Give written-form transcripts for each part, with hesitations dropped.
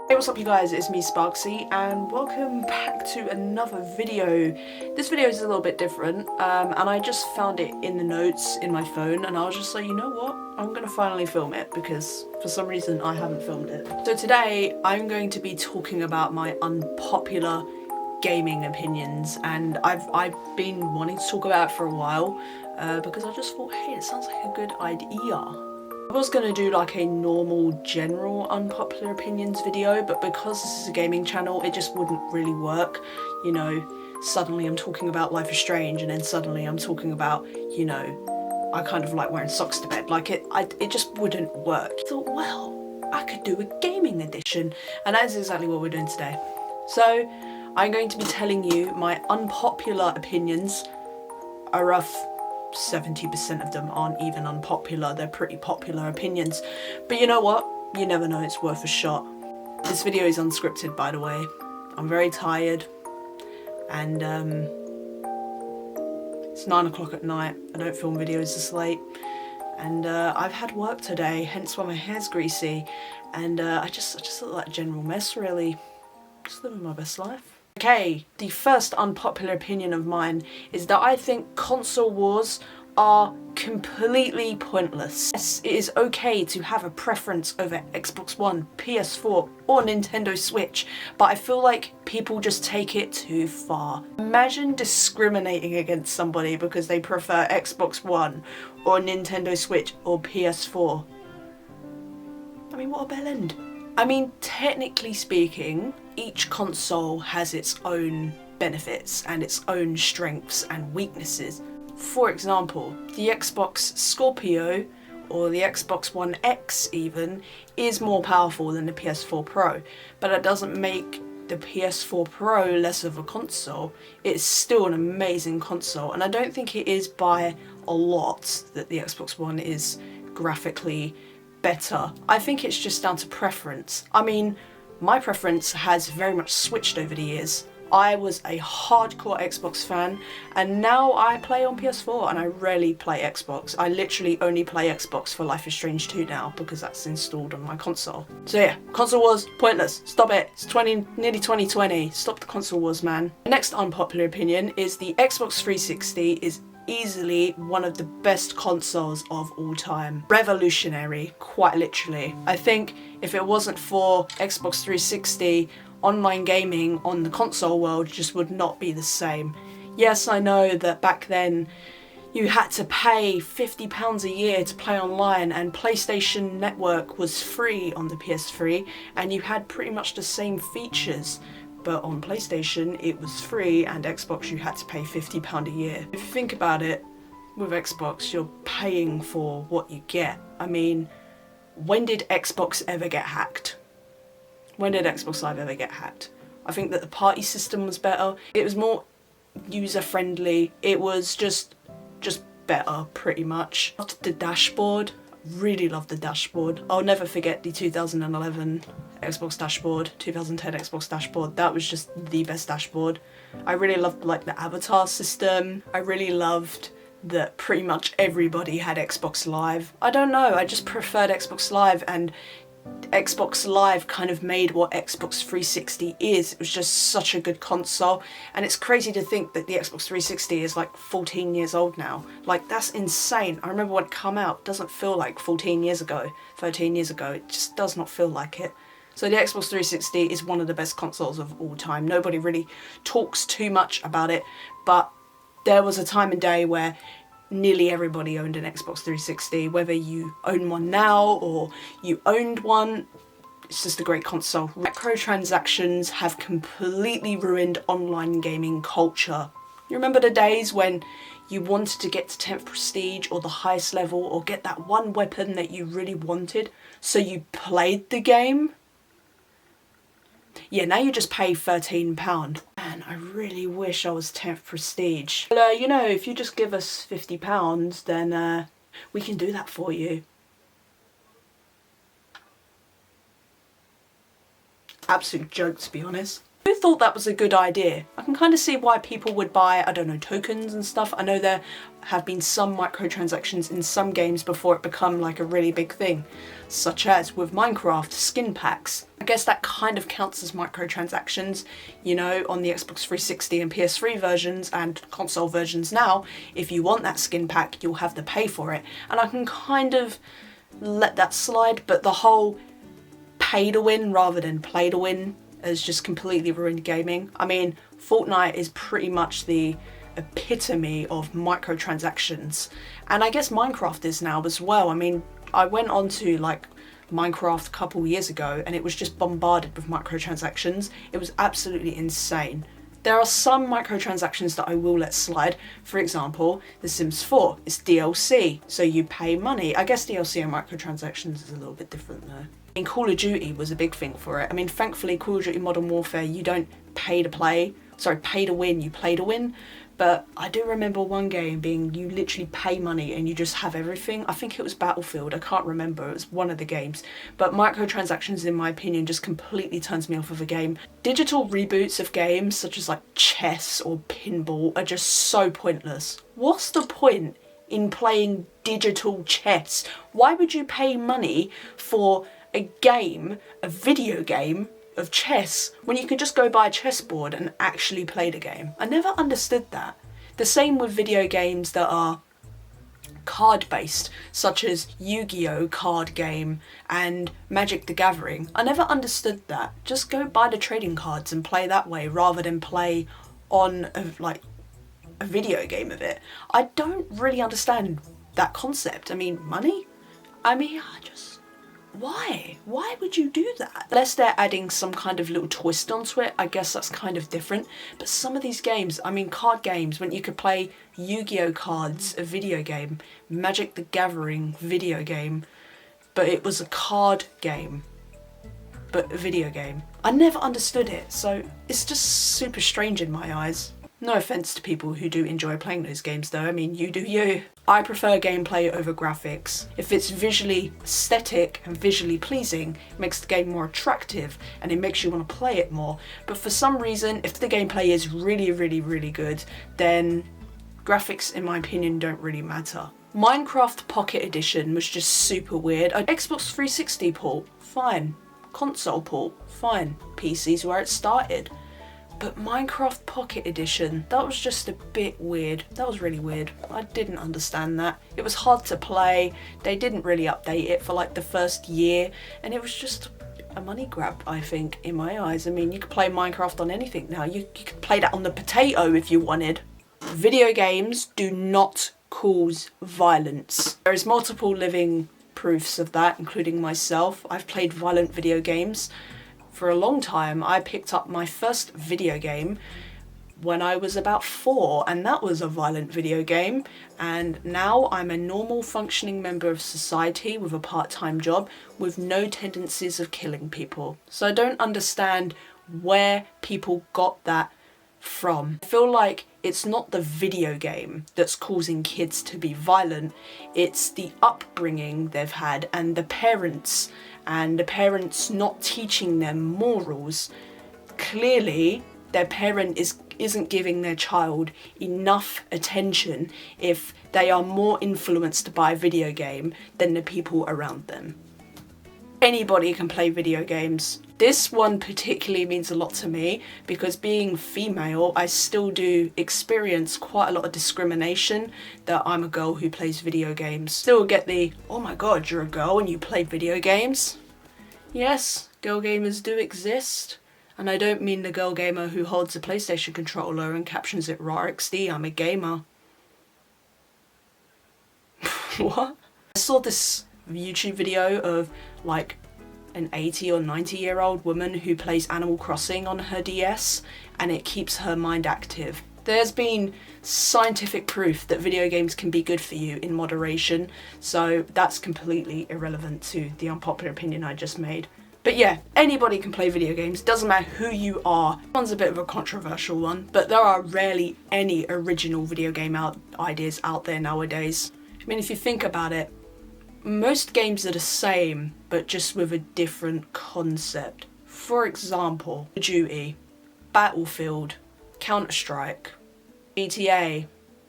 Hey, what's up you guys, it's me Sparxxyy and welcome back to another video. This video is a little bit different and I just found it in the notes in my phone and I was just like, you know what, I'm gonna finally film it because for some reason I haven't filmed it. So today I'm going to be talking about my unpopular gaming opinions, and I've been wanting to talk about it for a while because I just thought, hey, it sounds like a good idea. I was going to do like a normal general unpopular opinions video, but because this is a gaming channel it just wouldn't really work. You know, suddenly I'm talking about Life is Strange and then suddenly I'm talking about, you know, I kind of like wearing socks to bed. Like it just wouldn't work. I thought, well, I could do a gaming edition, and that is exactly what we're doing today. So I'm going to be telling you my unpopular opinions. A rough 70% of them aren't even unpopular, they're pretty popular opinions. But you know what? You never know, it's worth a shot. This video is unscripted, by the way. I'm very tired and it's 9 o'clock at night. I don't film videos this late. And I've had work today, hence why my hair's greasy. And I just look like a general mess, really. Just living my best life. Okay, the first unpopular opinion of mine is that I think console wars are completely pointless. Yes, it is okay to have a preference over Xbox One, PS4 or Nintendo Switch, but I feel like people just take it too far. Imagine discriminating against somebody because they prefer Xbox One or Nintendo Switch or PS4. I mean, what a bell end. I mean, technically speaking, each console has its own benefits and its own strengths and weaknesses. For example, the Xbox Scorpio, or the Xbox One X even, is more powerful than the PS4 Pro, but that doesn't make the PS4 Pro less of a console. It's still an amazing console, and I don't think it is by a lot that the Xbox One is graphically better. I think it's just down to preference. I mean, my preference has very much switched over the years. I was a hardcore Xbox fan and now I play on PS4 and I rarely play Xbox. I literally only play Xbox for Life is Strange 2 now because that's installed on my console. So yeah, console wars, pointless. Stop it. It's nearly 2020. Stop the console wars, man. The next unpopular opinion is the Xbox 360 is easily one of the best consoles of all time. Revolutionary, quite literally. I think if it wasn't for Xbox 360, online gaming on the console world just would not be the same. Yes, I know that back then you had to pay £50 a year to play online, and PlayStation Network was free on the PS3 and you had pretty much the same features. But on PlayStation it was free, and Xbox you had to pay £50 a year. If you think about it, with Xbox you're paying for what you get. I mean, when did Xbox ever get hacked? When did Xbox Live ever get hacked? I think that the party system was better. It was more user friendly. It was just better, pretty much. Loved the dashboard. Really loved the dashboard. I'll never forget the 2011 Xbox dashboard, 2010 Xbox dashboard. That was just the best dashboard. I really loved like the avatar system. I really loved that pretty much everybody had Xbox Live. I don't know, I just preferred Xbox Live, and Xbox Live kind of made what Xbox 360 is. It was just such a good console, and it's crazy to think that the Xbox 360 is like 14 years old now. Like, that's insane. I remember when it came out, it doesn't feel like 14 years ago, 13 years ago. It just does not feel like it. So the Xbox 360 is one of the best consoles of all time. Nobody really talks too much about it, but there was a time and day where nearly everybody owned an Xbox 360, whether you own one now or you owned one. It's just a great console. Microtransactions have completely ruined online gaming culture. You remember the days when you wanted to get to 10th prestige or the highest level or get that one weapon that you really wanted, so you played the game? Yeah, now you just pay £13. Man, I really wish I was 10th prestige. Well, you know, if you just give us £50, then we can do that for you. Absolute joke, to be honest. Who thought that was a good idea? I can kind of see why people would buy, I don't know, tokens and stuff. I know there have been some microtransactions in some games before it become like a really big thing, such as with Minecraft skin packs. I guess that kind of counts as microtransactions, you know, on the Xbox 360 and PS3 versions and console versions now. If you want that skin pack, you'll have to pay for it. And I can kind of let that slide, but the whole pay to win rather than play to win has just completely ruined gaming. I mean, Fortnite is pretty much the epitome of microtransactions, and I guess Minecraft is now as well. I mean, I went on to like Minecraft a couple years ago and it was just bombarded with microtransactions. It was absolutely insane. There are some microtransactions that I will let slide. For example, The Sims 4 is DLC, so you pay money. I guess DLC and microtransactions is a little bit different though. And Call of Duty was a big thing for it. I mean, thankfully Call of Duty Modern Warfare, you don't pay to win, you play to win. But I do remember one game being you literally pay money and you just have everything. I think it was Battlefield, I can't remember, it was one of the games. But microtransactions, in my opinion, just completely turns me off of a game. Digital reboots of games, such as like chess or pinball, are just so pointless. What's the point in playing digital chess? Why would you pay money for a game, a video game, of chess when you could just go buy a chessboard and actually play the game? I never understood that. The same with video games that are card based, such as Yu-Gi-Oh card game and Magic the Gathering. I never understood that. Just go buy the trading cards and play that way rather than play on a video game of it. I don't really understand that concept. I mean, money? Why? Why would you do that? Unless they're adding some kind of little twist onto it, I guess that's kind of different. But some of these games, I mean card games, when you could play Yu-Gi-Oh cards, a video game, Magic the Gathering, video game, but it was a card game, but a video game. I never understood it, so it's just super strange in my eyes. No offense to people who do enjoy playing those games though, I mean, you do you. I prefer gameplay over graphics. If it's visually aesthetic and visually pleasing, it makes the game more attractive and it makes you want to play it more. But for some reason, if the gameplay is really, really, really good, then graphics, in my opinion, don't really matter. Minecraft Pocket Edition was just super weird. Xbox 360 port, fine. Console port, fine. PC's where it started. But Minecraft Pocket Edition, that was just a bit weird. That was really weird. I didn't understand that. It was hard to play. They didn't really update it for like the first year. And it was just a money grab, I think, in my eyes. I mean, you could play Minecraft on anything now. You could play that on the potato if you wanted. Video games do not cause violence. There is multiple living proofs of that, including myself. I've played violent video games. For a long time. I picked up my first video game when I was about 4, and that was a violent video game, and now I'm a normal functioning member of society with a part-time job with no tendencies of killing people. So I don't understand where people got that from. I feel like it's not the video game that's causing kids to be violent, it's the upbringing they've had and the parents not teaching them morals. Clearly, their parent isn't giving their child enough attention if they are more influenced by a video game than the people around them. Anybody can play video games. This one particularly means a lot to me because being female, I still do experience quite a lot of discrimination that I'm a girl who plays video games. Still get the, oh my god, you're a girl and you play video games? Yes, girl gamers do exist. And I don't mean the girl gamer who holds a PlayStation controller and captions it raw XD, I'm a gamer. What? I saw this YouTube video of like an 80 or 90-year-old woman who plays Animal Crossing on her DS and it keeps her mind active. There's been scientific proof that video games can be good for you in moderation, so that's completely irrelevant to the unpopular opinion I just made. But yeah, anybody can play video games, doesn't matter who you are. This one's a bit of a controversial one, but there are rarely any original video game ideas out there nowadays. I mean, if you think about it, most games are the same, but just with a different concept. For example, Call of Duty. Battlefield, Counter-Strike, GTA,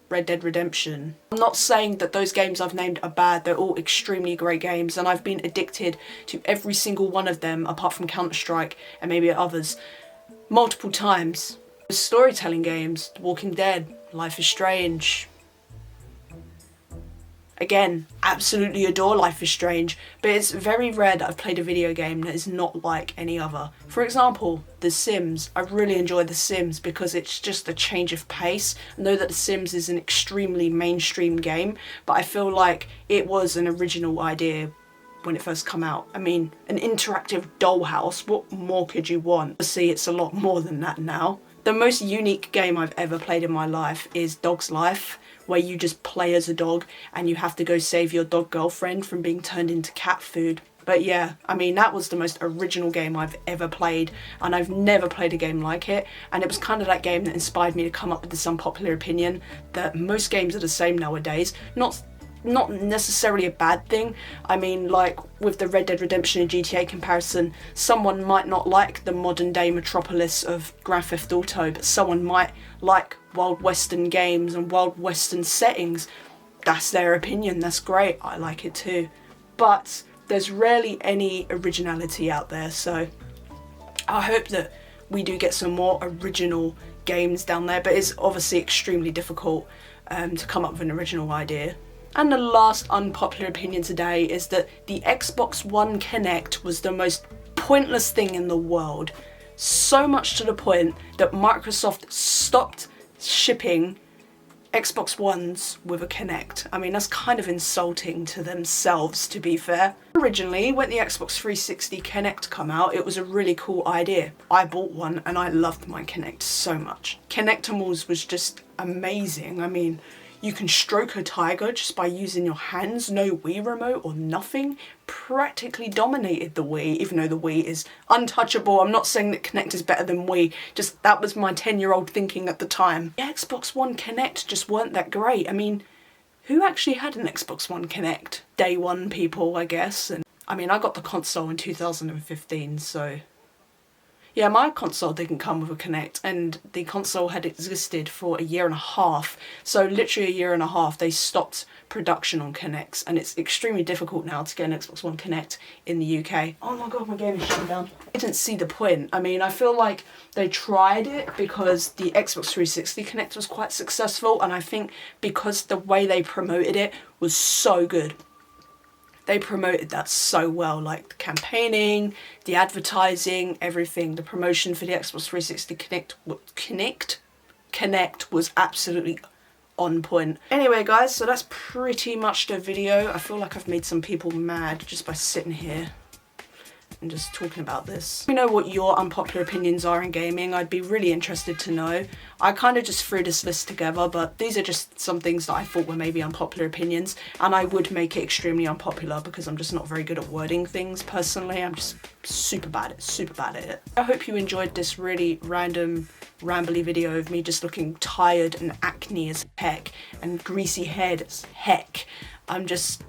Red Dead Redemption. I'm not saying that those games I've named are bad, they're all extremely great games, and I've been addicted to every single one of them apart from Counter-Strike and maybe others multiple times. Storytelling games, The Walking Dead, Life is Strange. Again, absolutely adore Life is Strange, but it's very rare that I've played a video game that is not like any other. For example, The Sims. I really enjoy The Sims because it's just a change of pace. I know that The Sims is an extremely mainstream game, but I feel like it was an original idea when it first came out. I mean, an interactive dollhouse, what more could you want? Obviously, it's a lot more than that now. The most unique game I've ever played in my life is Dog's Life, where you just play as a dog and you have to go save your dog girlfriend from being turned into cat food. But yeah, I mean, that was the most original game I've ever played, and I've never played a game like it, and it was kind of that game that inspired me to come up with this unpopular opinion that most games are the same nowadays. Not necessarily a bad thing. I mean, like with the Red Dead Redemption and GTA comparison, someone might not like the modern day metropolis of Grand Theft Auto, but someone might like Wild Western games and Wild Western settings. That's their opinion, that's great, I like it too. But there's rarely any originality out there, so I hope that we do get some more original games down there, but it's obviously extremely difficult to come up with an original idea. And the last unpopular opinion today is that the Xbox One Kinect was the most pointless thing in the world. So much to the point that Microsoft stopped shipping Xbox Ones with a Kinect. I mean, that's kind of insulting to themselves, to be fair. Originally, when the Xbox 360 Kinect came out, it was a really cool idea. I bought one and I loved my Kinect so much. Kinectimals was just amazing. I mean, you can stroke a tiger just by using your hands, no Wii remote or nothing. Practically dominated the Wii, even though the Wii is untouchable. I'm not saying that Kinect is better than Wii, just that was my 10-year-old thinking at the time. The Xbox One Kinect just weren't that great. I mean, who actually had an Xbox One Kinect? Day one people, I guess. And I mean, I got the console in 2015, so yeah, my console didn't come with a Kinect, and the console had existed for a year and a half. So literally a year and a half, they stopped production on Kinects, and it's extremely difficult now to get an Xbox One Kinect in the UK. Oh my god, my game is shutting down. I didn't see the point. I mean, I feel like they tried it because the Xbox 360 Kinect was quite successful, and I think because the way they promoted it was so good. They promoted that so well, like the campaigning, the advertising, everything. The promotion for the Xbox 360 Kinect was absolutely on point. Anyway guys, so that's pretty much the video. I feel like I've made some people mad just by sitting here and just talking about this. Let me know what your unpopular opinions are in gaming. I'd be really interested to know. I kind of just threw this list together, but these are just some things that I thought were maybe unpopular opinions, and I would make it extremely unpopular because I'm just not very good at wording things personally. I'm just super bad at it. I hope you enjoyed this really random, rambly video of me just looking tired and acne as heck and greasy head as heck. I'm just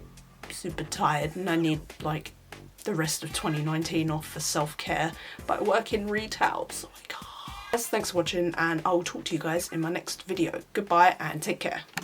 super tired and I need like the rest of 2019 off for self-care, but I work in retail, so I can't. Thanks for watching, and I will talk to you guys in my next video. Goodbye and take care.